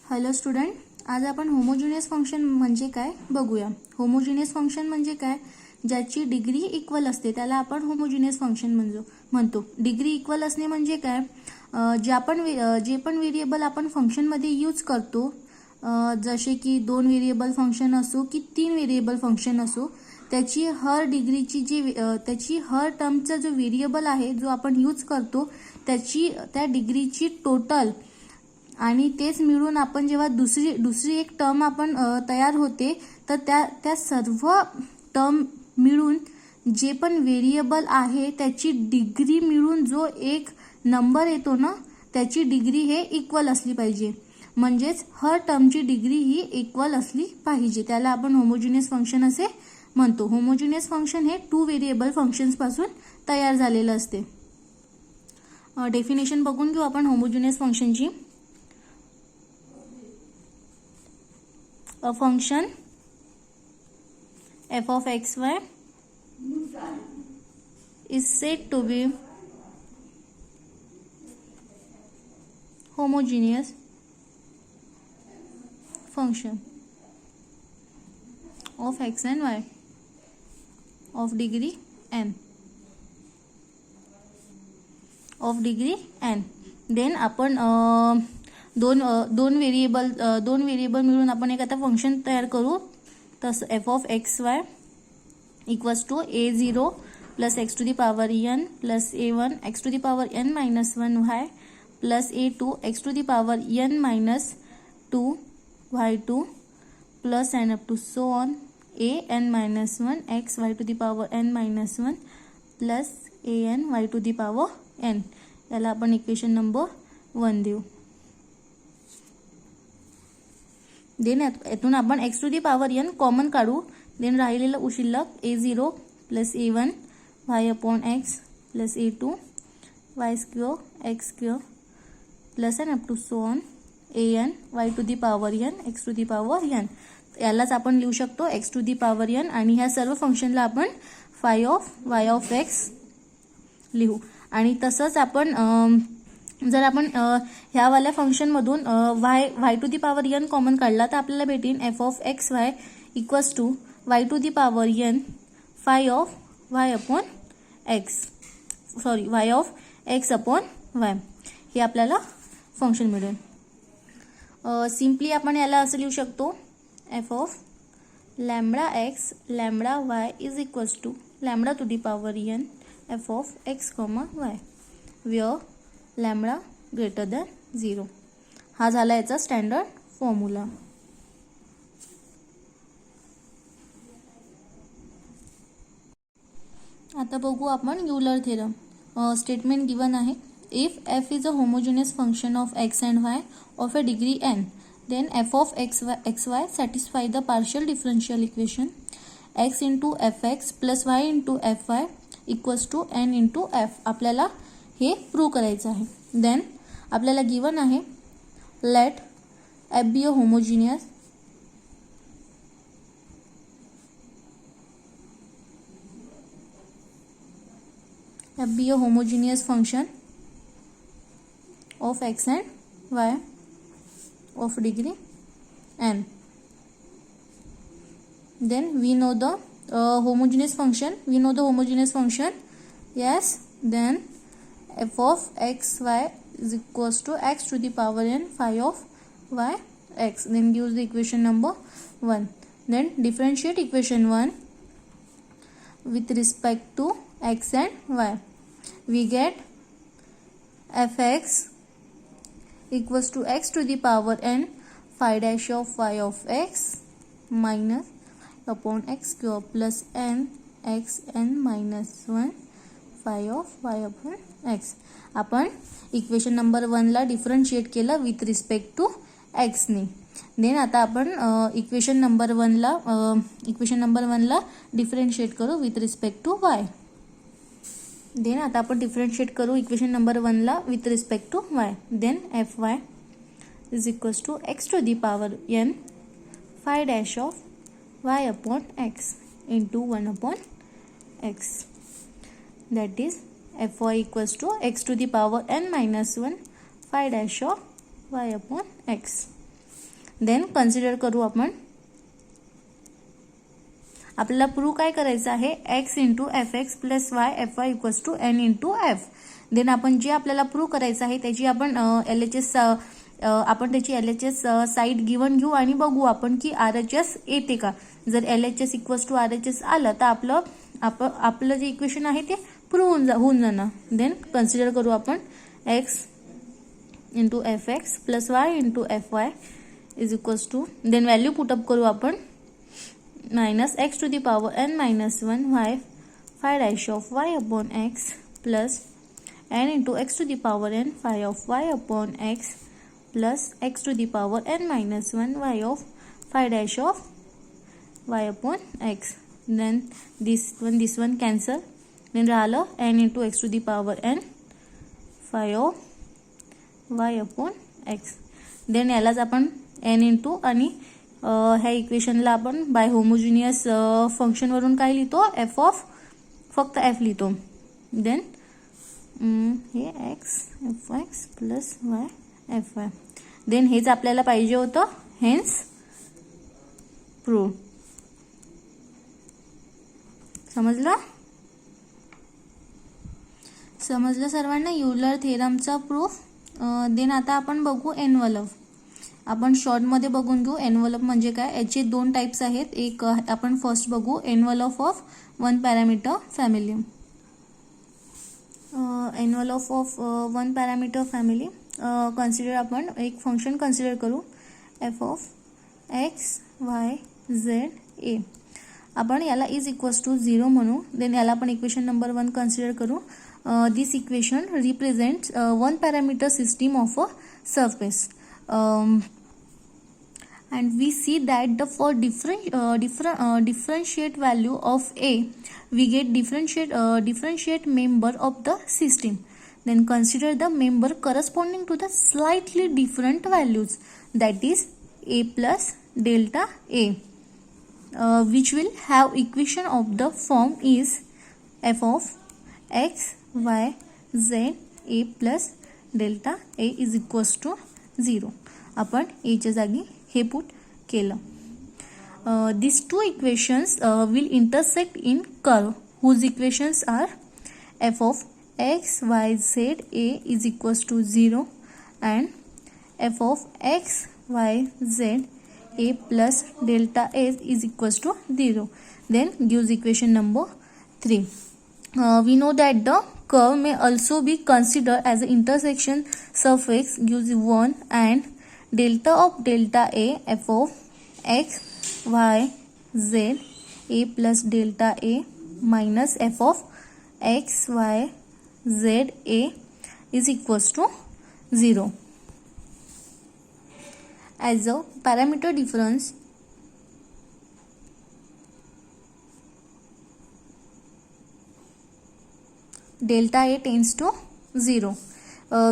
Hello student, आज आपण homogeneous function म्हणजे काय बघूया. होमोजिनियस फंक्शन म्हणजे काय, ज्याची डिग्री इक्वल असते त्याला आपण होमोजिनियस फंक्शन म्हणतो. डिग्री इक्वल असणे म्हणजे काय, जे पण व्हेरिएबल आपण फंक्शनमध्ये यूज करतो, जसे की 2 व्हेरिएबल फंक्शन असो की 3 व्हेरिएबल फंक्शन असो, त्याची त्याची हर टर्मचा जो व्हेरिएबल आहे जो आपण यूज करतो त्या डिग्रीची टोटल आणि तेच मिळून आपण जेव्हा दुसरी एक टर्म आपण तयार होते तर त्या सर्व टर्म मिळून जे पण व्हेरिएबल आहे त्याची डिग्री मिळून जो एक नंबर येतो ना, त्याची डिग्री हे इक्वल असली पाहिजे. म्हणजेच हर टर्मची डिग्री ही इक्वल असली पाहिजे, त्याला आपण होमोजिनियस फंक्शन असे म्हणतो. होमोजिनियस फंक्शन हे 2 व्हेरिएबल फंक्शन्स पासून तयार झालेलं असते. डेफिनेशन बघून घेऊ आपण होमोजिनियस फंक्शनची. A function f of xy is said to be homogeneous function of x and y of degree n. Then आपण दोन व्हेरिएबल मिळून आपण एक आता फंक्शन तयार करू. तसं f of xy equals to a0 plus x to the power n plus a1 x to the power n minus 1 y plus a2 x to the power n minus 2 y2 plus and up to so on a n minus 1 x y to the power n minus 1 plus a n y to the power n. याला आपण equation number 1 देऊ. Then यातून आपण x to the power n common काढू. Then राहिलेलं उशिल्लक a0 plus a1 y upon x plus a2 y square x square plus and up to so on an y to the power n x to the power n. यालाच आपण लिहू शकतो x to the power n आणि ह्या सर्व फंक्शनला आपण phi of y of x लिहू. आणि तसंच आपण जर आपण ह्यावाल्या फंक्शनमधून y to the power n common काढला तर आपल्याला भेटेन f of x y equals to y to the power n phi of y upon x y of x upon y. हे आपल्याला फंक्शन मिळेल. सिम्पली आपण याला असं लिहू शकतो f of lambda x lambda y is equals to lambda to the power n f of x comma y where lambda greater than 0. हा झाला याचा स्टँडर्ड फॉर्म्युला. आता बघू आपण युलर थेरम. स्टेटमेंट गिवन आहे, if f is a homogeneous function of x and y of a degree n, then f of x y satisfy the partial differential equation x into f x plus y into f y equals to n into f. आपल्याला हे prove करायचं आहे. Then आपल्याला given आहे, let f be a homogeneous function of x and y of degree n. Then we know the homogeneous function. Yes, then f of x y is equals to x to the power n phi of y x. Then gives the equation number 1. Then differentiate equation 1 with respect to x and y. We get fx equals to x to the power n phi dash of y of x minus upon x square plus n x n minus 1 phi of y upon x. आपण equation number 1 ला differentiate केलं with respect to x ने. Then आता आपण equation number 1 ला differentiate करू with respect to y. Then आता आपण डिफरन्शिएट करू इक्वेशन नंबर 1 ला with respect to y. Then f y is equals to x to the power n phi dash of y upon x into 1 upon x. That is fy equals to x to the power n minus 1 phi dash of y upon x. Then consider करू आपण. आपल्याला prove काय करायचं आहे, x into f x plus y f y equals to n into f. Then आपण जे आपल्याला prove करायचं आहे त्याची आपण त्याची LHS साईड गिवन घेऊ आणि बघू आपण की RHS येते का. जर LHS इक्वल्स टू RHS आलं तर आपलं जे इक्वेशन आहे ते प्रूव्ह होऊन जाणार. देन कन्सिडर करू आपण x into f x plus y into f y is equals to, then value put up करू आपण, minus x to the power n minus 1 y phi dash of y upon x plus n into x to the power n phi of y upon x plus x to the power n minus 1 y of phi dash of y upon x. Then this one cancel. Then राहिलं n into x to the power n phi of y upon x. Then यालाच आपण n into आणि ह्या इक्वेशनला आपण bye homogeneous फंक्शनवरून काय लिहितो, फक्त f लिहितो. देन हे x f x plus y f y. Then हेच आपल्याला पाहिजे होतं, हेन्स प्रूव्ह. समजलं सर्वांना युलर थेरमचा प्रूफ. देन आता आपण बघू एनव्हलप. आपण शॉर्टमध्ये बघून घेऊ एनव्हलप म्हणजे काय. याचे दोन टाइप्स आहेत. एक आपण फर्स्ट बघू envelope of one parameter family. Envelope of one parameter family consider आपण एक फंक्शन कन्सिडर करू f of x y z ए. आपण याला इज इक्वल्स टू 0 म्हणू. देन याला आपण इक्वेशन नंबर 1 कन्सिडर करू. This equation represents one parameter system of a surface. And we see that for differentiate value of a, we get differentiate member of the system. Then consider the member corresponding to the slightly different values, that is a plus delta a, which will have equation of the form is f of x y z a plus delta a is equals to 0. आपण a च्या जागी हे put केलं. These two equations will intersect in curve whose equations are f of x y z a is equals to 0 and f of x y z a plus delta a is equals to 0. Then gives equation number 3. We know that the curve may also be considered as an intersection surface gives 1 and delta of delta a f of x y z a plus delta a minus f of x y z a is equals to 0. As a parameter difference, delta a tends to 0.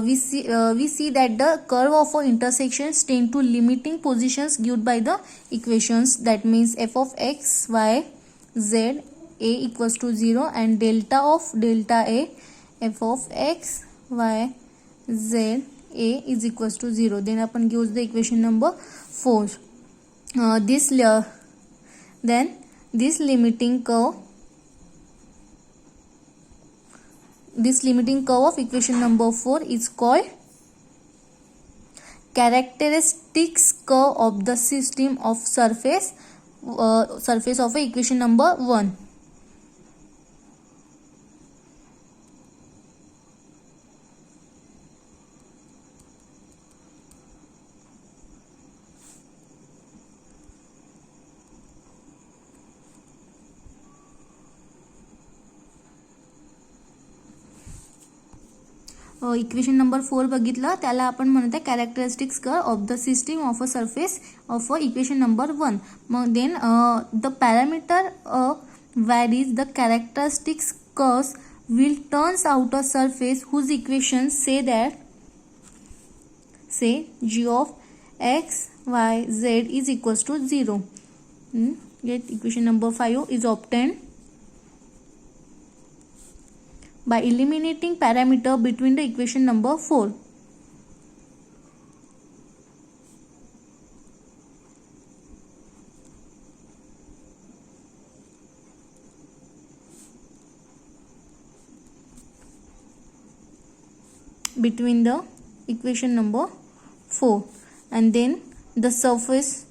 We see that the curve of our intersections tend to limiting positions given by the equations. That means f of x y z a equals to 0 and delta of delta a f of x y z a is equals to 0. Then upon gives the equation number 4. This limiting curve of equation number 4 is called characteristics curve of the system of surface of equation number 1. Equation number 4 बघितलं त्याला आपण म्हणतो characteristics curve of the system of a surface of a equation number 1. मग then the parameter varies the characteristics curves will turns out a surface whose equation say g of x y z is equals to 0. Get equation number 5 is obtained by eliminating parameter between the equation number 4. between the equation number 4, and then the surface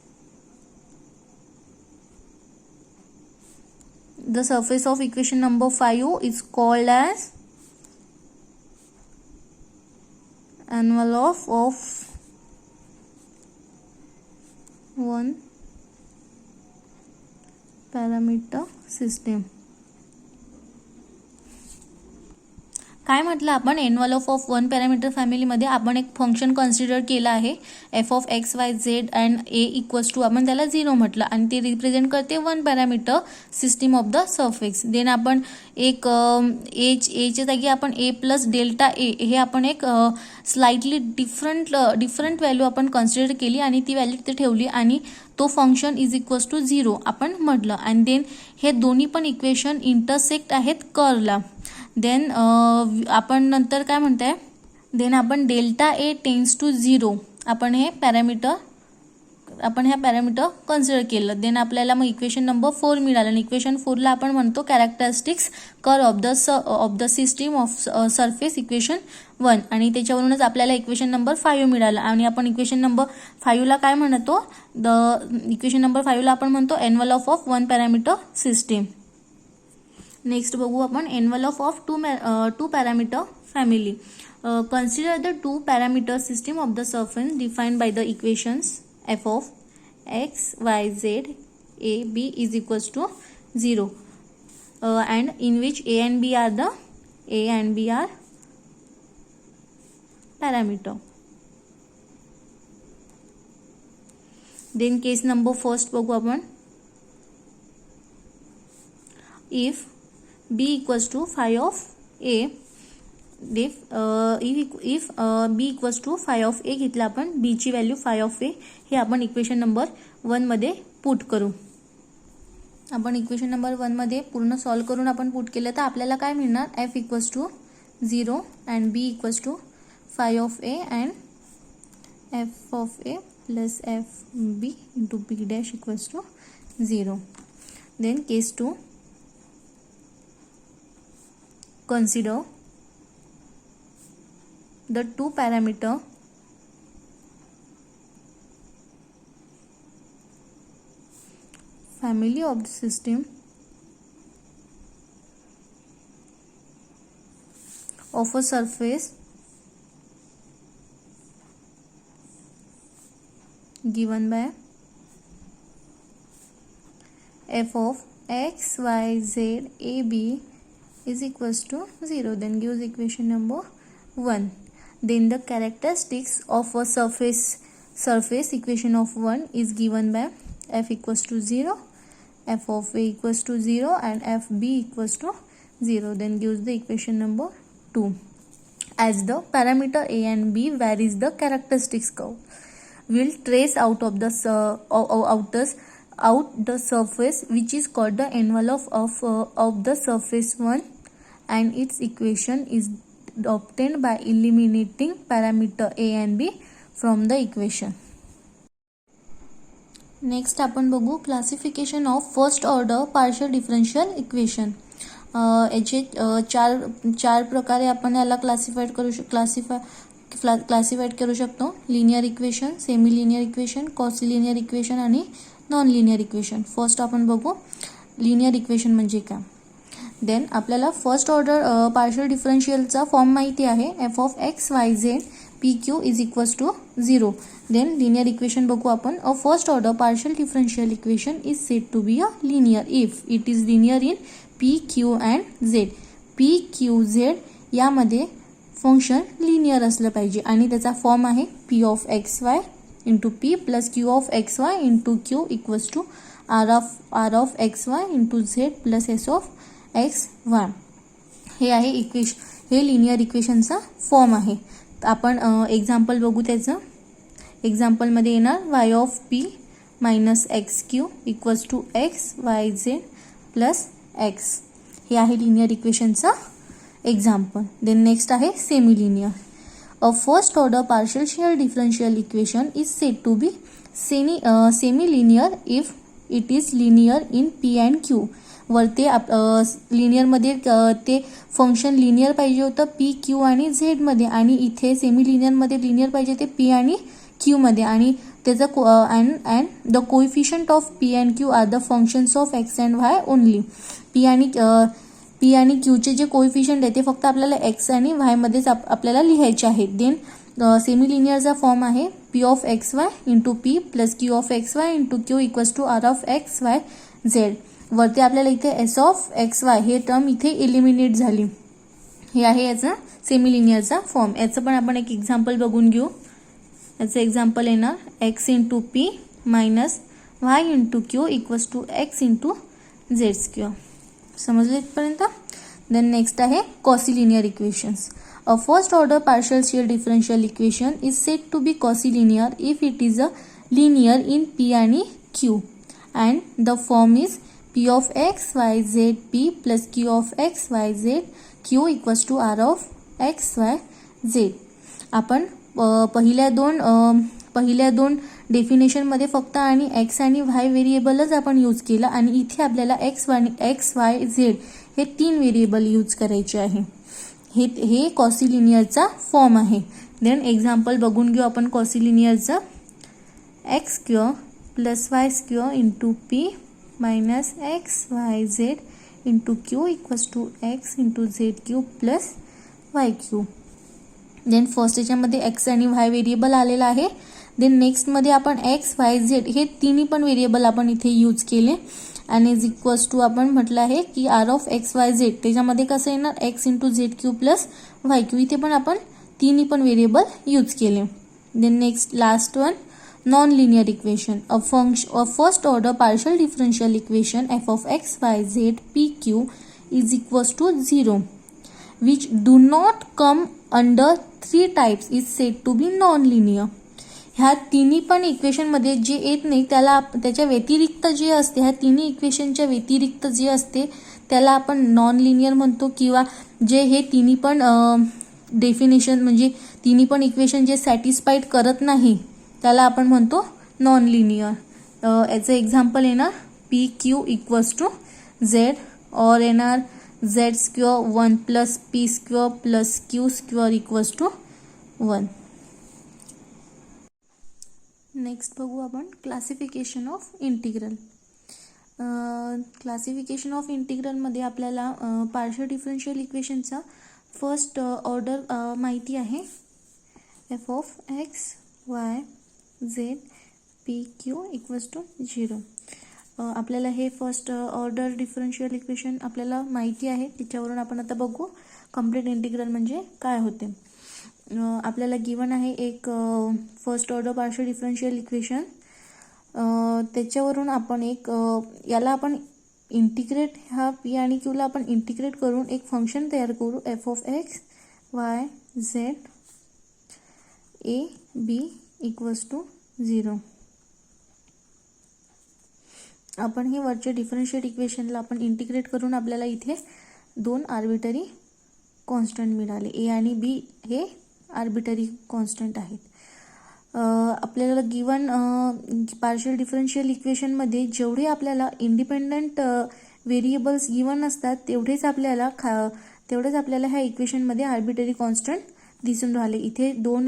of equation number 5 is called as envelope of one parameter system. काय म्हटलं आपण, envelope of one parameter फॅमिलीमध्ये आपण एक function consider केलं आहे f of x y z and a equals to, आपण त्याला 0 म्हटलं आणि ते रिप्रेझेंट करते one parameter system of the surface. Then आपण एक एच्या जागी आपण ए प्लस डेल्टा ए हे आपण एक स्लाइटली डिफरंट व्हॅल्यू आपण कन्सिडर केली आणि ती व्हॅल्यू तिथे ठेवली आणि तो फंक्शन इज इक्वल्स टू 0 आपण म्हटलं. आणि देन हे दोन्ही पण इक्वेशन इंटरसेक्ट आहेत कर्वला. देन आपण नंतर काय म्हणताय, देन आपण डेल्टा ए टेन्स टू 0 आपण ह्या पॅरामीटर कन्सिडर केलं. देन आपल्याला मग इक्वेशन नंबर 4 मिळालं आणि इक्वेशन 4ला आपण म्हणतो characteristics curve of the system of surface equation 1 आणि त्याच्यावरूनच आपल्याला इक्वेशन नंबर 5 मिळालं. आणि आपण इक्वेशन नंबर 5ला काय म्हणतो, इक्वेशन नंबर 5ला आपण म्हणतो envelope of one parameter system. Next बघू आपण envelope of two parameter family. Consider the two parameter system of the surface defined by the equations f of x, y, z, a, b is equals to 0 and in which a and b are parameter. Then case number first बघू आपण. If b equals to phi of a, if b equals to phi of a घेतला आपण, b ची value phi of a हे आपण equation number 1 मध्ये put करू. आपण इक्वेशन नंबर 1 मध्ये पूर्ण सॉल्व करून आपण पुट केलं तर आपल्याला काय मिळणार, f equals to 0 and b equals to phi of a and f of a plus f b into b dash equals to 0. Then case 2, consider the two parameter family of the system of a surface given by f of x, y, z, a, b is equals to 0. Then gives equation number 1. Then the characteristics of a surface equation of 1 is given by f equals to 0, f of a equals to 0 and f b equals to 0. Then gives the equation number 2. As the parameter a and b varies, the characteristics curve will trace out of the the surface which is called the envelope of the surface 1 and its equation is obtained by eliminating parameter a and b from the equation. Next आपण बघू classification of first order partial differential equation. याचे चार प्रकारे आपण याला classified करू शकतो. Linear equation, semi linear equation, quasi linear equation आणि नॉन लिनियर इक्वेशन. फर्स्ट आपण बघू लिनियर इक्वेशन म्हणजे काय. देन आपल्याला फर्स्ट ऑर्डर पार्शियल डिफरन्शियलचा फॉर्म माहिती आहे, f of x y z p q is equals to 0. Then linear equation बघू आपण. A first order partial differential equation is said to be a linear if it is linear in p q and z. P q z यामध्ये function linear असलं पाहिजे आणि त्याचा form आहे p of x y into p plus q of x y into q equals to r of x y into z plus s of x y. हे आहे हे linear इक्वेशनचा form आहे. आपण एक्झाम्पल बघू त्याचं. एक्झाम्पलमध्ये येणार y of p minus x q equals to x y z plus x. हे आहे लिनियर इक्वेशनचा एक्झाम्पल. देन नेक्स्ट आहे semi linear. A first order partial differential equation is said to be semi linear if it is linear in P and Q, वरती लिनियरमध्ये ते function linear पाहिजे होतं P Q आणि झेडमध्ये, आणि इथे सेमी लिनियरमध्ये लिनियर पाहिजे ते पी आणि क्यूमध्ये, आणि त्याचं and the coefficient of p and q are the functions of x and y only. P आणि क्यूचे जे कोइफिशियंट आहे ते फक्त आपल्याला एक्स आणि वायमध्येच आपल्याला लिहायचे आहेत. देन सेमी लिनियरचा फॉर्म आहे p of x y into p plus q of x y into q equals to r of x y z. वरती आपल्याला इथे एस ऑफ एक्स वाय हे टर्म इथे एलिमिनेट झाली. हे आहे याचा सेमी लिनियरचा फॉर्म. याचं पण आपण एक एक्झाम्पल बघून घेऊ. याचं एक्झाम्पल येणार x into p minus y into q equals to x into z square. समजलं इथपर्यंत. देन नेक्स्ट आहे quasi linear equations. A first order partial shell differential equation is said to be quasi-linear if it is a linear in P and Q, and the form is P of x y z P plus Q of x y z Q equals to R of x y z. आपण पहिल्या दोन डेफिनेशनमध्ये फक्त आणि x आणि Y व्हेरिएबलच आपण use केला, आणि इथे आपल्याला एक्स वाय झेड हे 3 व्हेरिएबल यूज करायचे आहे. हे कॉसी लिनियरचा फॉर्म आहे. देन एक्झाम्पल बघून घेऊ आपण कॉसी लिनियरचं. X square plus y square into p minus x y z into q equals to x into z q plus y q. Then first याच्यामध्ये एक्स आणि वाय व्हेरिएबल आलेला आहे. Then नेक्स्टमध्ये आपण x y Z हे तिन्ही पण variable आपण इथे यूज केले, आणि इज इक्वल्स टू आपण म्हटलं आहे की r of x y z त्याच्यामध्ये कसं येणार x into z q plus y q. इथे पण आपण तिन्ही पण व्हेरिएबल यूज केले. Then next last one non linear equation. A first order partial differential equation f of x y z p q is equals to 0 which do not come under 3 types is said to be non linear. ह्या तिन्ही पण इक्वेशनमध्ये जे येत नाही त्याला त्याच्या व्यतिरिक्त जे असते, ह्या तिन्ही इक्वेशनच्या व्यतिरिक्त जे असते त्याला आपण नॉन लिनियर म्हणतो, किंवा जे हे तिन्ही पण डेफिनेशन म्हणजे तिन्ही पण इक्वेशन जे सॅटिस्फाईड करत नाही त्याला आपण म्हणतो नॉन लिनियर. याचं एक्झाम्पल येणार p q equals to z, और येणार z square 1 plus p square plus q square equals to 1. Next बघू आपण classification of integral. Classification of इंटिग्रलमध्ये आपल्याला पार्शियल डिफरन्शियल इक्वेशनचा फर्स्ट ऑर्डर माहिती आहे f of x y z p q equals to 0. आपल्याला हे फर्स्ट ऑर्डर डिफरन्शियल इक्वेशन आपल्याला माहिती आहे. त्याच्यावरून आपण आता बघू कम्प्लीट इंटिग्रल म्हणजे काय होते. आपल्याला गिवन आहे एक first order partial differential equation. त्याच्यावरून आपण एक याला आपण इंटिग्रेट ह्या पी आणि क्यूला आपण इंटिग्रेट करून एक फंक्शन तयार करू f of x y z a b equals to 0. आपण हे वरच्या डिफरन्शियल इक्वेशनला आपण इंटिग्रेट करून आपल्याला इथे 2 आर्बिटरी कॉन्स्टंट मिळाले. ए आणि बी हे आर्बिटरी कॉन्स्टंट आहेत. आपल्याला गिवन पार्शियल डिफरन्शियल इक्वेशनमध्ये जेवढे आपल्याला इंडिपेंडंट व्हेरिएबल्स गिवन असतात तेवढेच आपल्याला ह्या इक्वेशनमध्ये आर्बिटरी कॉन्स्टंट दिसून राहिले. इथे 2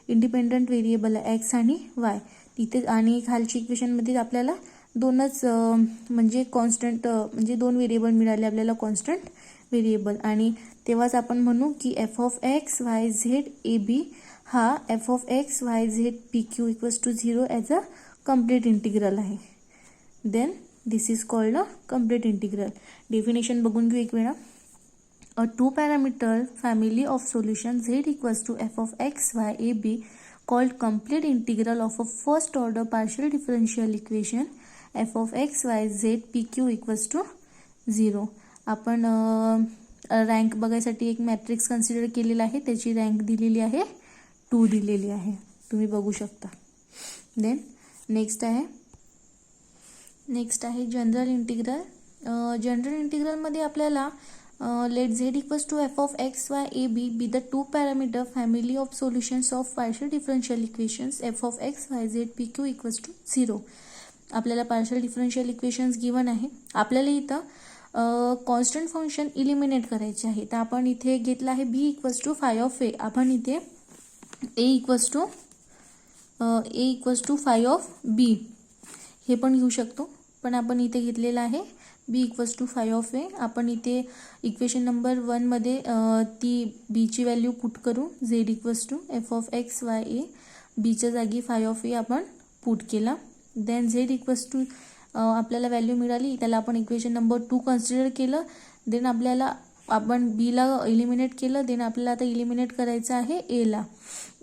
इंडिपेंडंट व्हेरिएबल आहे एक्स आणि वाय इथे, आणि खालची इक्वेशनमध्ये आपल्याला 2च म्हणजे कॉन्स्टंट म्हणजे 2 व्हेरिएबल मिळाले आपल्याला कॉन्स्टंट व्हेरिएबल, आणि तेव्हाच आपण म्हणू की f of x y z a b हा f of x y z p q equals to 0 as a complete integral आहे. Then this is called a complete integral. Definition बघून घेऊ एक वेळा. A 2 parameter family of solution z equals to f of x y a b called complete integral of a first order partial differential equation f of x y z p q equals to 0. आपण rank बघायसाठी एक matrix consider केलेला आहे. त्याची rank दिलेली आहे 2 दिलेली आहे, तुम्ही बघू शकता. देन नेक्स्ट आहे जनरल इंटिग्रल. जनरल इंटिग्रलमध्ये आपल्याला let z equals to f of x y a b be the 2 parameter family of solutions of partial differential equations f of x y z p q equals to 0. आपल्याला partial differential equations given आहे. आपल्याला इथं constant function eliminate करायचे आहे. तर आपण इथे घेतलं आहे b equals to phi of a. आपण इथे a equals to phi of b हे पण घेऊ शकतो, पण आपण इथे घेतलेलं आहे b equals to phi of a. आपण इथे इक्वेशन नंबर 1मध्ये ती बीची व्हॅल्यू पुट करू. Z equals to f of x y a. बीच्या जागी फाय ऑफ ए आपण पुट केला. देन झेड इक्वल्स टू आपल्याला व्हॅल्यू मिळाली, त्याला आपण इक्वेशन नंबर 2 कन्सिडर केलं. देन आपण बीला इलिमिनेट केलं. देन आपल्याला आता इलिमिनेट करायचं आहे एला.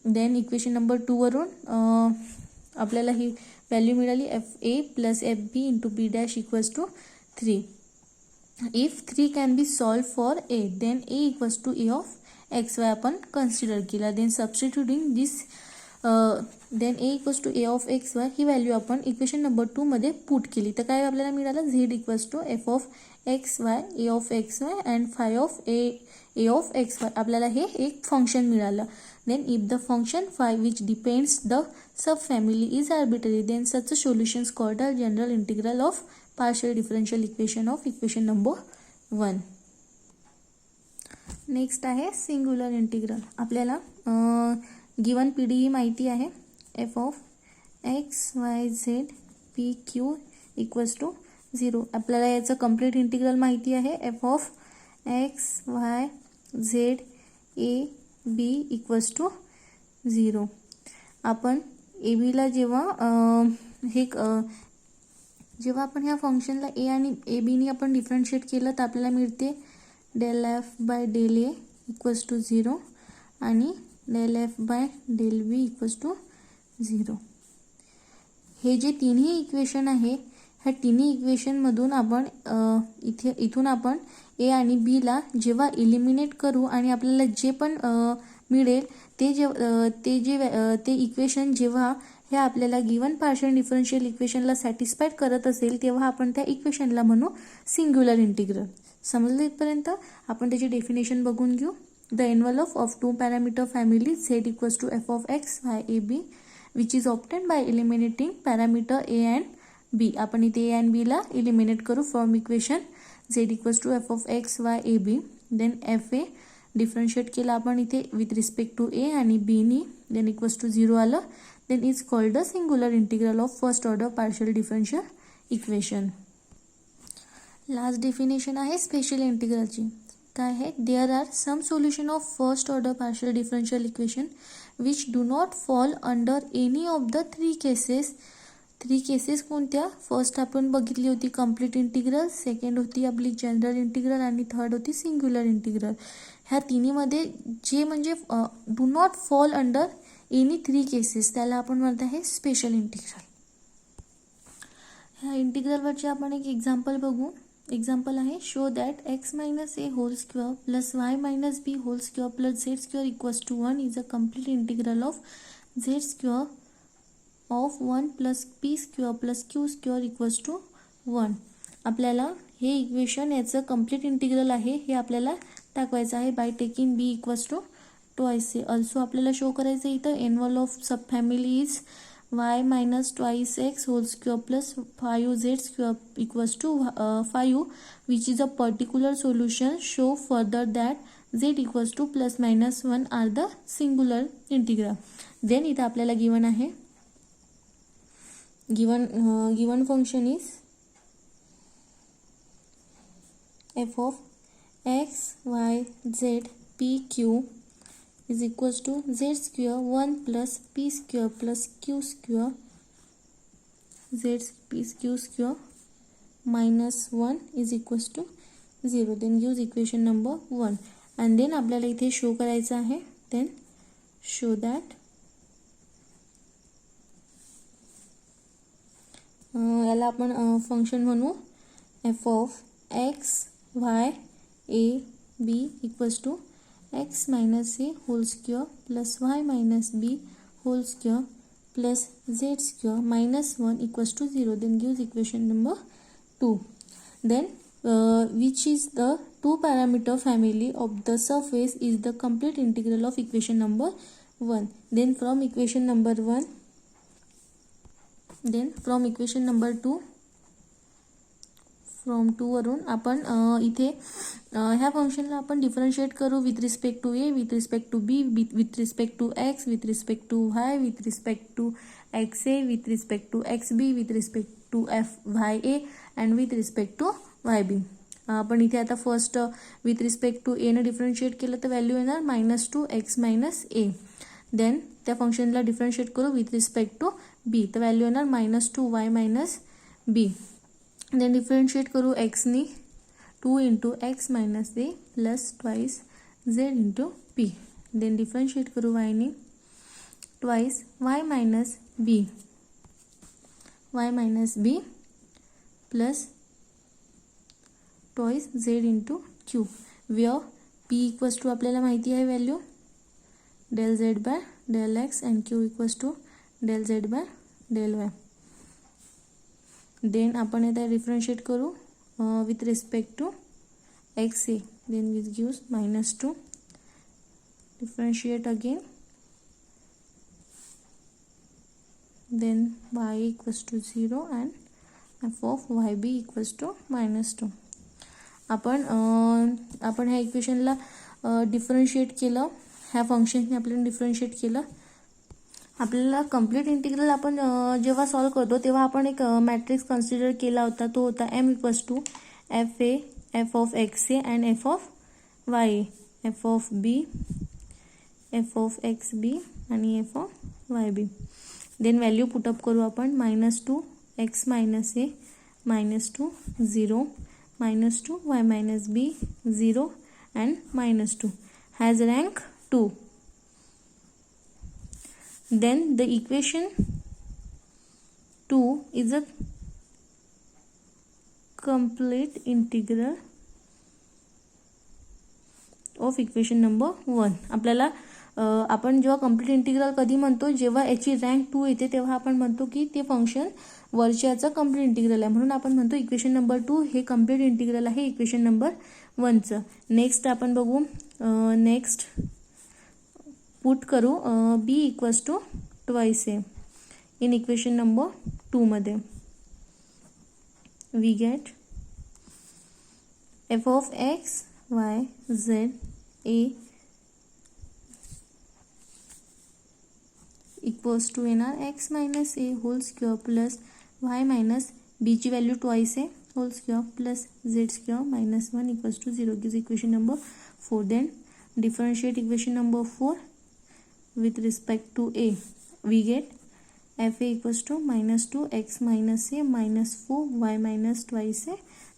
देन इक्वेशन नंबर 2 वरून आपल्याला ही व्हॅल्यू मिळाली f a plus f b into b dash equals to 3. If 3 can be solve for a, then a equals to a of x y आपण कन्सिडर केला. Then substituting this then a equals to a of x y ही value आपण equation number 2 मध्ये put केली. तर काय आपल्याला मिळालं, z equals to f of x y a of x Y and phi of a of x y. आपल्याला हे एक फंक्शन मिळालं. Then if the function phi which depends the sub family is arbitrary, then such solutions called a general integral of partial differential equation of equation number 1. Next आहे singular integral. आपल्याला given p d e माहिती आहे, f of x y z p q equals to 0. आपल्याला याचं complete integral माहिती आहे, f of x y z a b equals to 0. आपण ए बीला जेव्हा आपण ह्या फंक्शनला ए आणि ए बीनी आपण डिफरन्शिएट केलं तर आपल्याला मिळते del f by del a equals to 0 आणि del f by del b equals to 0. हे जे तिन्ही इक्वेशन आहे, ह्या तिन्ही इक्वेशनमधून आपण इथून आपण ए आणि बीला जेव्हा इलिमिनेट करू आणि आपल्याला जे पण मिळेल ते इक्वेशन जेव्हा हे आपल्याला गिवन पार्शियल डिफरन्शियल इक्वेशनला सॅटिस्फाईड करत असेल तेव्हा आपण त्या इक्वेशनला म्हणू सिंग्युलर इंटिग्रल. समजलं इथपर्यंत? आपण त्याची डेफिनेशन बघून घेऊ. The envelope of 2 parameter family z equals to f of x y a b which is obtain by eliminating parameter a and b. आपण इथे ए अँड बीला इलिमिनेट करू from equation z equals to f of x y a b. Then f a differentiate केला आपण इथे with respect to ए आणि बीनी, than equals to 0 आलं. Then is called the singular integral of first order partial differential equation. Last definition आहे special इंटिग्रलची. काय आहे, there are some solution of first order partial differential equation which do not fall under any of the 3 cases. 3 cases कोणत्या? First आपण बघितली होती complete integral, second होती आपली जनरल इंटिग्रल आणि थर्ड होती सिंग्युलर इंटिग्रल. ह्या तिन्हीमध्ये जे म्हणजे do not fall under any 3 cases त्याला आपण म्हणत आहे स्पेशल इंटिग्रल. ह्या इंटिग्रलवरचे आपण एक एक्झाम्पल बघू. एक्झाम्पल आहे, show that x minus a whole square plus y minus b whole square plus z square equals to 1 is a complete integral of z square of 1 plus p square plus q square equals to 1. आपल्याला हे equation याचं complete integral आहे हे आपल्याला टाकवायचं आहे by taking b equals to twice a. Also आपल्याला show करायचं इथं envelope of sub family is y minus twice x whole square plus 5z square equals to 5, which is a particular solution. Show further that z equals to plus minus 1 are the singular integral. Then इथं आपल्याला given आहे, given function is f of x y z p q is equals to z square 1 plus p square plus q square z p q square minus 1 is equals to 0. then use equation number 1 and then आपल्याला इथे show करायचं आहे. then show that याला आपण function म्हणू f of x y a b equals to x minus a whole square plus y minus b whole square plus z square minus 1 equals to 0. then gives equation number 2. then which is the 2 parameter family of the surface is the complete integral of equation number 1. then from equation number 1, then from equation number 2 from 2 वरून आपण इथे ह्या फंक्शनला आपण differentiate करू with respect to a, with respect to b, with respect to x, with respect to y, with respect to x a, with respect to x b, with respect to f y a and with respect to y b. आपण इथे आता first with respect to एनं differentiate केलं तर value येणार -2x - a. Then त्या फंक्शनला differentiate करू विथ रिस्पेक्ट टू बी तर व्हॅल्यू येणार -2y - b. देन डिफरन्शिएट करू एक्सनी 2 × x - a plus twice z × p. Then differentiate करू वायनी twice y - b plus twice z × q. Where p equals to आपल्याला माहिती आहे value del z by del x and q equals to del z by del y. Then आपण आता differentiate करू with respect to x a. Then which gives -2. Differentiate again. Then y equals to 0 and f of yb equals to -2. आपण ह्या इक्वेशनला differentiate केलं, ह्या फंक्शनने आपल्याला differentiate केलं. आपल्याला कंप्लीट इंटिग्रल आपण जेव्हा सॉल्व करतो तेव्हा आपण एक मॅट्रिक्स कन्सिडर केला होता. तो होता m = f a, f of x a and f of y a, f of b, f of x b आणि f of y b. Then value put up करू आपण -2x - a -2 0 -2 y - b 0 and -2 has rank 2. Then the equation 2 is a complete integral of equation number 1. आपल्याला आपण जेव्हा complete integral कधी म्हणतो, जेव्हा याची रँक 2 येते तेव्हा आपण म्हणतो की ते फंक्शन वरच्याचं कंप्लीट इंटिग्रल आहे. म्हणून आपण म्हणतो इक्वेशन नंबर 2 हे कंप्लीट इंटिग्रल आहे इक्वेशन नंबर 1चं. नेक्स्ट आपण बघू. नेक्स्ट पुट करू b equals to twice a in equation number 2 मध्ये. We get f of x y z a equals to येणार x - a whole square plus y - b ची value twice a whole square plus z square -1 equals to 0 gives equation number 4. Then differentiate equation number 4 with respect to a. We get f a equals to -2x - a -4y - twice a.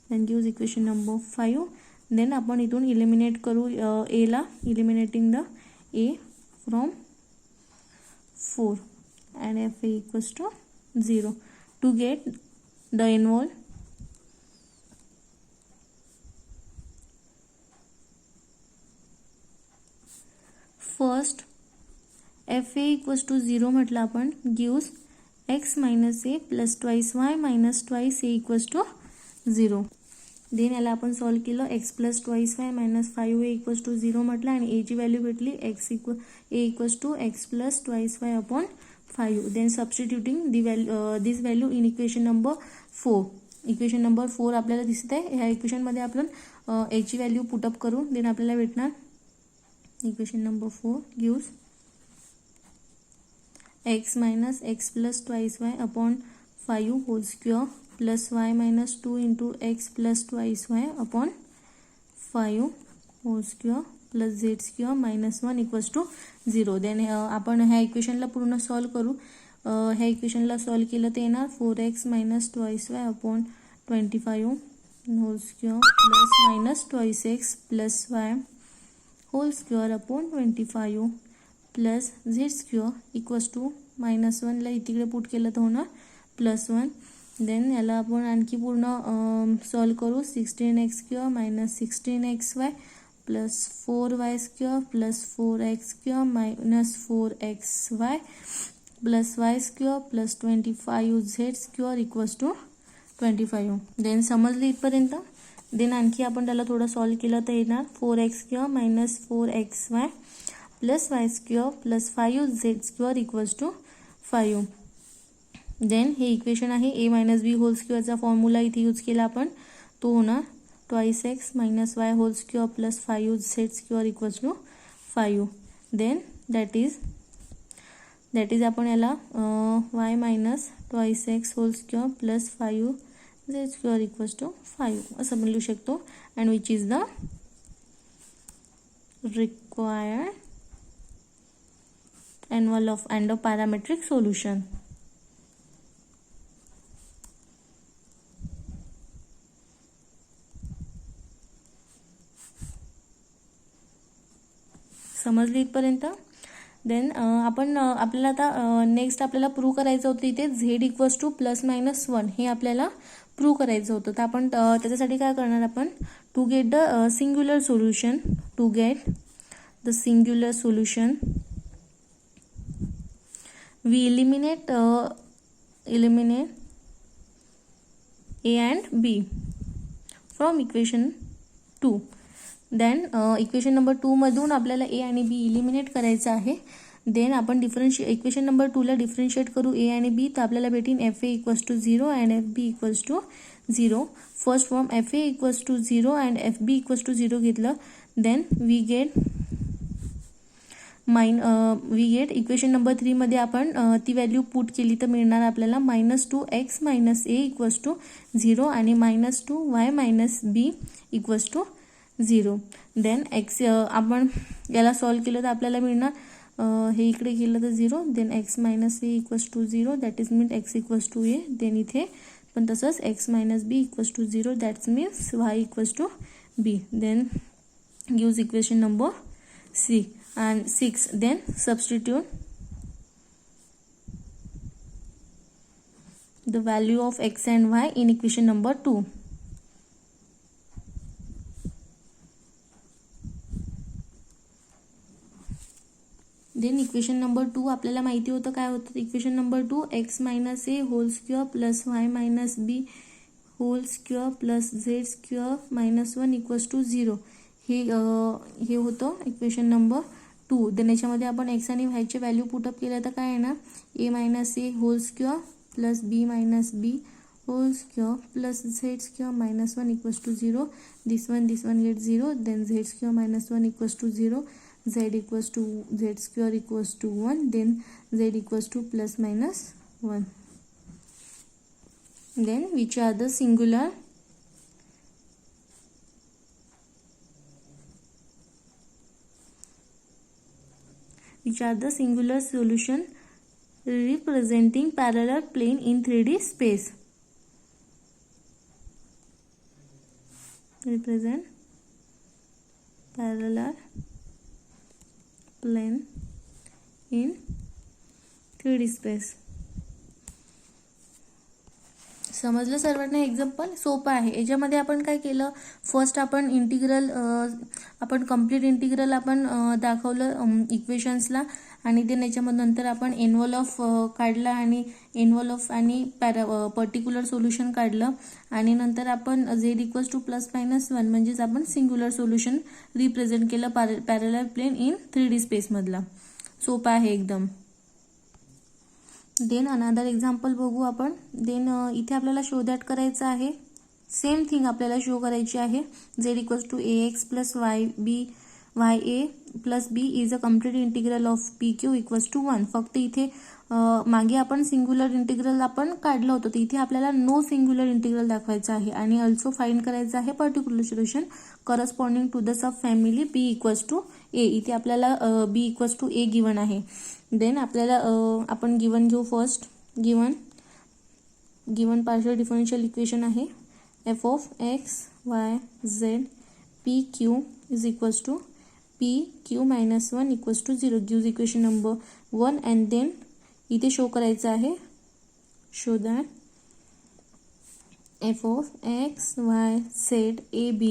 Then gives equation number 5. Then आपण इथून eliminate करू a ला, eliminating the a from 4 and f a equals to 0 to get the involved. First f a equals to 0 म्हटलं आपण gives x - a plus twice y minus twice a equals to 0. Then याला आपण solve केलं x plus twice y minus 5a equals to 0 म्हटलं आणि a ची value भेटली a equals to x plus twice y upon 5. Then substituting this value in equation number 4. Equation number 4 आपल्याला दिसत आहे. ह्या इक्वेशनमध्ये आपण a ची व्हॅल्यू पुटअप करू. देन आपल्याला भेटणार equation number 4 gives x minus x plus twice y upon 5 whole square plus y minus 2 into x plus twice y upon 5 whole square plus z square minus 1 equals to 0. Then आपण ह्या इक्वेशनला पूर्ण solve करू. ह्या इक्वेशनला solve केलं तर येणार 4x minus twice y upon 25 whole square plus minus twice x plus y whole square upon 25 plus z square equals to -1 ला इकडे पुट केलं तर होणार +1. देन याला आपण आणखी पूर्ण सॉल्व करू. 16x² minus 16xy plus 4y² plus 4x² minus 4xy plus y² plus 25z² equals to 25. Then समजली इथपर्यंत. देन आणखी आपण त्याला थोडं सॉल्व केलं तर येणार 4x² minus 4xy plus y² plus 5z² equals to 5. Then हे इक्वेशन आहे a - b होल स्क्वेअरचा फॉर्म्युला इथे यूज केला आपण. तो होणार twice x minus y whole square plus 5 z square equals to 5. Then that is आपण याला y minus twice x whole square plus 5 z square equals to 5 असं पण लिहू शकतो. And which is the required envelope and a parametric solution. समजली इथपर्यंत. Then आपण आपल्याला आता नेक्स्ट आपल्याला प्रूव्ह करायचं होतं इथे Z equals to plus minus 1 हे आपल्याला प्रूव्ह करायचं होतं. तर आपण त्याच्यासाठी काय करणार आपण to get the singular solution we eliminate a and b from equation 2. देन इक्वेशन नंबर 2 मधून आपल्याला a आणि b इलिमिनेट करायचं आहे. देन आपण इक्वेशन नंबर 2 ला डिफरन्शिएट करू a आणि b, तर आपल्याला भेटीन fa equals to 0 and fb equals to 0. First form fa equals to 0 and fb equals to 0 घेतलं. Then we get equation number 3 मध्ये आपण ती व्हॅल्यू पुट केली तर मिळणार आपल्याला -2x minus a equals to 0 आणि -2y minus b equals to 0. Then x आपण याला सॉल्व केलं तर आपल्याला मिळणार हे इकडे केलं तर 0. Then x minus a equals to 0 that is mean x equals to a. Then इथे पण तसंच x minus b equals to 0 that's means y equals to b. Then gives equation number 6. Then substitute the value of x and y in equation number 2. Then equation number 2 आपल्याला माहिती होतं काय होतं. Equation number 2 x minus a whole square plus y minus b whole square plus z square minus 1 equals to 0 हे होतं equation number 2. Then याच्यामध्ये आपण x आणि वायचे व्हॅल्यू पुटअप केलं तर काय येणार a minus a whole square plus b minus b whole square plus z square minus 1 equals to 0. This one get 0. Then z square minus 1 equals to 0. Z equals to z square equals to 1. Then z equals to plus minus 1. Then which are the singular solution representing parallel plane in 3D space. Represent parallel plane in 3D space. समजलं सर्वांना. Example सोपं आहे. याच्यामध्ये आपण काय केलं first आपण complete integral आपण दाखवलं इक्वेशन्सला आणि देन याच्यामध्ये नंतर आपण एन्व्हलॉप काढला आणि एन्व्हलॉप आणि पर्टिक्युलर सोल्युशन काढलं आणि नंतर आपण Z equals to plus minus 1 म्हणजेच आपण सिंग्युलर सोल्युशन रिप्रेझेंट केलं पॅरलल प्लेन इन 3D स्पेसमधला. सोपं आहे एकदम. देन अनदर एक्झाम्पल बघू आपण. देन इथे आपल्याला शो दॅट करायचं आहे. सेम थिंग आपल्याला शो करायची आहे. Z equals to ax plus ya plus b is a complete integral of p q equals to 1. फक्त इथे मागे आपण सिंग्युलर इंटिग्रल आपण काढलं होतं तर इथे आपल्याला नो सिंग्युलर इंटिग्रल दाखवायचं आहे आणि ऑल्सो फाइंड करायचं आहे particular solution corresponding to the sub family b equals to a. इथे आपल्याला b equals to a given आहे. देन आपल्याला आपण गिवन घेऊ. First given partial differential equation आहे f of x y z p q is equals to p q minus 1 equals to 0 gives equation number 1. And then इथे show करायचं आहे show that f of x y z a b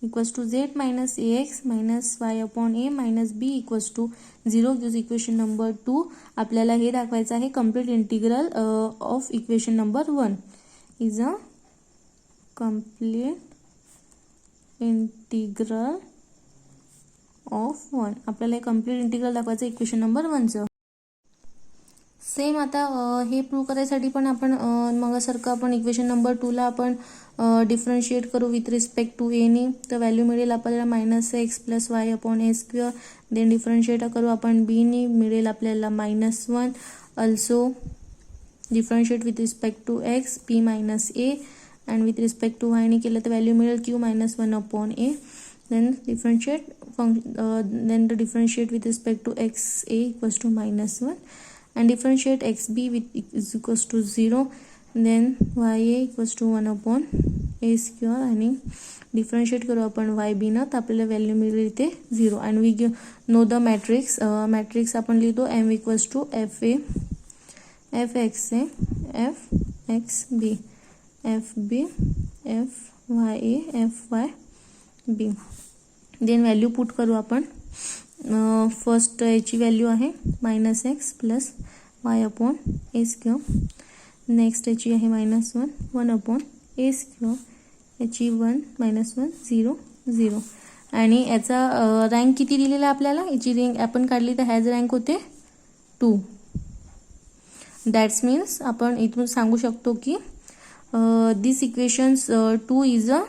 equals to z minus ax minus y upon a minus b equals to 0 gives equation number 2. आपल्याला हे दाखवायचं आहे complete integral of equation number 1 is a complete integral of 1. आपल्याला हे complete integral दाखवायचं equation number 1चं. Same आता हे प्रूव्ह करायसाठी पण आपण मगासारखं आपण इक्वेशन नंबर 2 ला आपण डिफरन्शिएट करू विथ रिस्पेक्ट टू ए नी. तर व्हॅल्यू मिळेल आपल्याला -x + y/a². देन डिफरन्शिएट करू आपण b नी, मिळेल आपल्याला -1. Also differentiate with respect to x p - a, and with respect to y नी केलं तर व्हॅल्यू मिळेल q - 1/a. then the differentiate with respect to x a equals to -1, and differentiate xb with is equals to 0, then y a equals to 1/a², आणि differentiate करू आपण y b ना, तर आपल्याला व्हॅल्यू मिळेल इथे 0. and we know the matrix. Matrix आपण लिहितो m equals to f a f x a f x b f b f y a f y b. Then value put करू आपण. First याची व्हॅल्यू आहे -x + y/a². Next याची आहे -1 1/a². याची 1 -1 0 0. आणि याचा रँक किती दिलेला आपल्याला, याची रँक आपण काढली तर ह्याच रँक होते 2. दॅट्स मीन्स आपण इथून सांगू शकतो की this equations 2 is a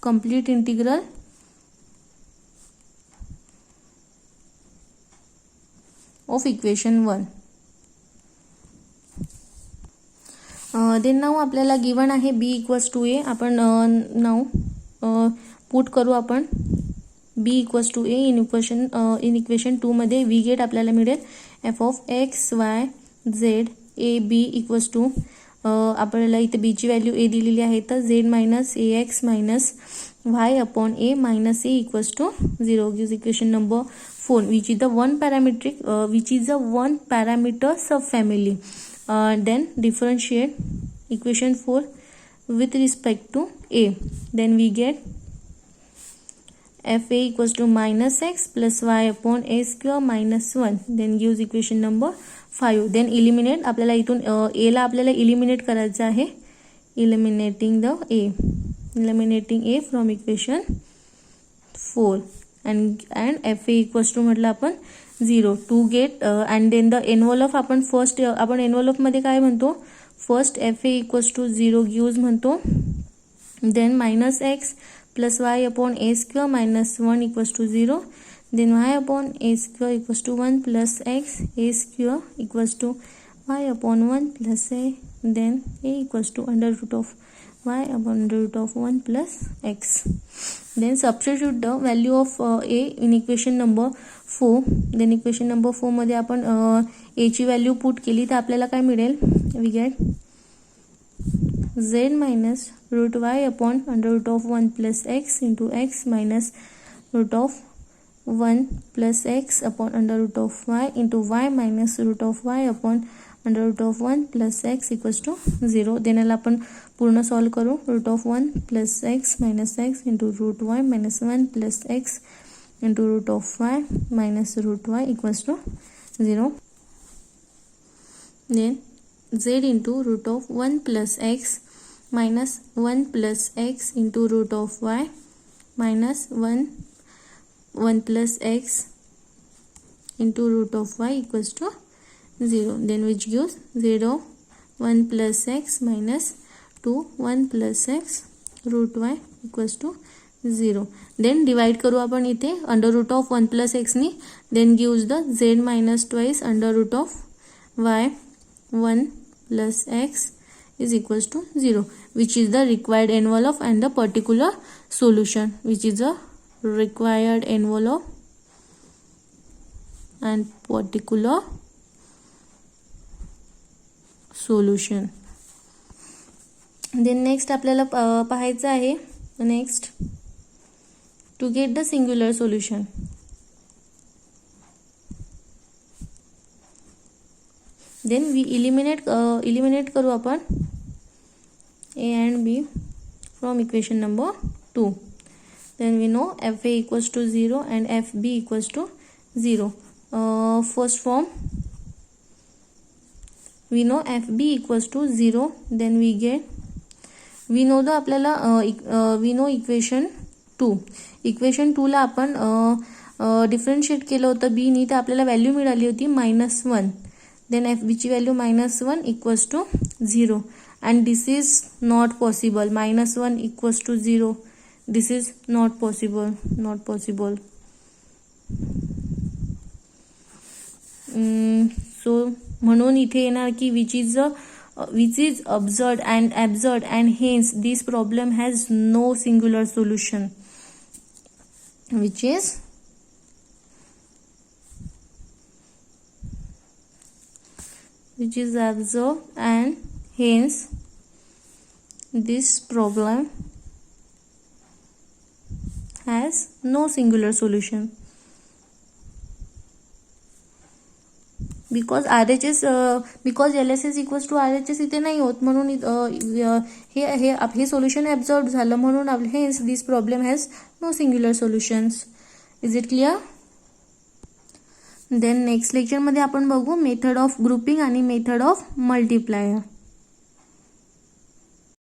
complete integral of equation 1. then now आपल्याला गिवन आहे b equals to a. आपण नाव पुट करू आपण b equals to a in equation 2 मध्ये. we get आपल्याला मिळेल f of x y z a b equals to आपल्याला इथे b ची व्हॅल्यू a दिलेली आहे, तर z - ax - y/a - a equals to 0 gives equation number 4, which is the one parameter subfamily. Then differentiate equation 4 with respect to a. Then we get f a equals to -x + y/a² -1. Then gives equation number 5. Then eliminate. आपल्याला इथून a ला आपल्याला eliminate करायचं आहे. Eliminating a from equation 4. and f a equals to म्हटलं आपण 0 to get and then the envelope आपण first आपण envelope मध्ये काय म्हणतो, first f a equals to 0 gives म्हणतो. then -x + y/a² -1 equals to 0. then y/a² equals to 1 + x a² equals to y/1 + a. then a equals to √ of y/√1 plus x. Then substitute the value of a in equation number 4. Then equation number 4 मध्ये आपण a ची value put केली तर आपल्याला काय मिळेल, we get z - √y/√1 plus x into x minus √1 plus x upon √y into y minus √y/√1 plus x equals to 0. then याला आपण पूर्ण सॉल्व करू. √1 plus x minus x into √y minus 1 plus x into √y minus √y equals to 0. then z into √1 plus x minus 1 plus x into √y minus 1 plus x into √y equals to 0. then which gives 0 1 plus x minus 2 1 plus x √y equals to 0. then divide करू आपण इथे √1 plus x नी. then gives the z minus twice √y 1 plus x is equals to 0, which is the required envelope and the particular solution, which is a required envelope and particular solution. then next आपल्याला पाहायचं आहे next to get the singular solution. then we eliminate करू आपण a and b from equation number 2. then we know f a equals to 0 and f b equals to 0. First form we know f b equals to 0. then we know the आपल्याला we know equation 2. equation 2 ला आपण differentiate केलं होतं b नी, तर आपल्याला value मिळाली होती -1. then fbची value -1 equals to 0 and this is not possible. -1 equals to 0. This is not possible. So म्हणून इथे येणार की which is absurd and hence this problem has no singular solution. Which is absurd and hence this problem has no singular solution. because LHS equals to RHS इथे नाही होत, म्हणून हे solution absorb झालं, म्हणून hence this problem has no singular solutions. Is it clear? Then next लेक्चरमध्ये आपण बघू मेथड ऑफ ग्रुपिंग आणि मेथड ऑफ मल्टिप्लायर.